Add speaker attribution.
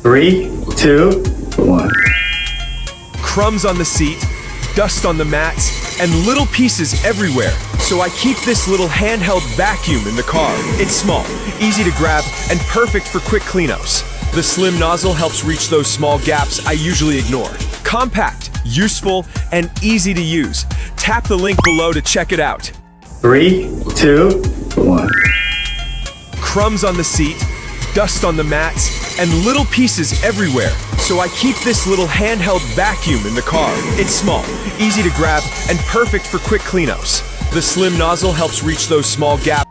Speaker 1: 3, 2, 1.
Speaker 2: Crumbs on the seat, dust on the mats, and little pieces everywhere. So I keep this little handheld vacuum in the car. It's small, easy to grab, and perfect for quick cleanups. The slim nozzle helps reach those small gaps I usually ignore. Compact, useful, and easy to use. Tap the link below to check it out.
Speaker 1: 3, 2, 1.
Speaker 2: Crumbs on the seat, dust on the mats, and little pieces everywhere. So I keep this little handheld vacuum in the car. It's small, easy to grab, and perfect for quick cleanups. The slim nozzle helps reach those small gaps